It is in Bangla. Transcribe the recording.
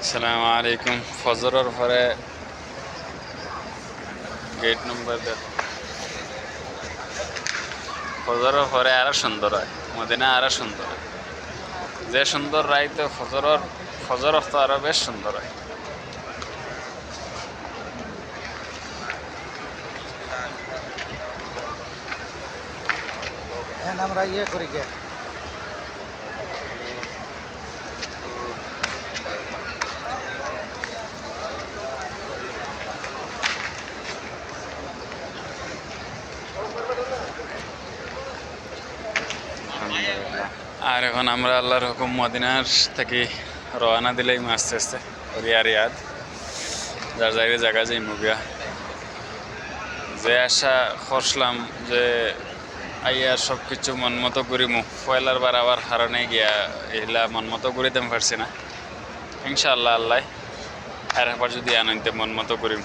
আসসালামু আলাইকুম। ফজরের পরে গেট নম্বর ফজরের পরে আরো সুন্দর হয়, মদিনা আরো সুন্দর হয়। যে সুন্দর রাইতে ফজর তো আরো বেশ সুন্দর হয়। আমরা ইয়ে করি গে আর এখন আমরা আল্লাহর হুকুম মদিনার থেকে রওনা দিলেই আস্তে আস্তে রিয়াদ যার জায়গা যাই মুগিয়া যে আশা করছিলাম যে আইয়া সব কিছু মন মতো করিমু পয়লার বার আবার হারানে গিয়া এগুলা মন মতো করিতে পারছি না। ইনশাআল্লাহ আল্লাহ আর একবার যদি আনতে মন মতো করিম।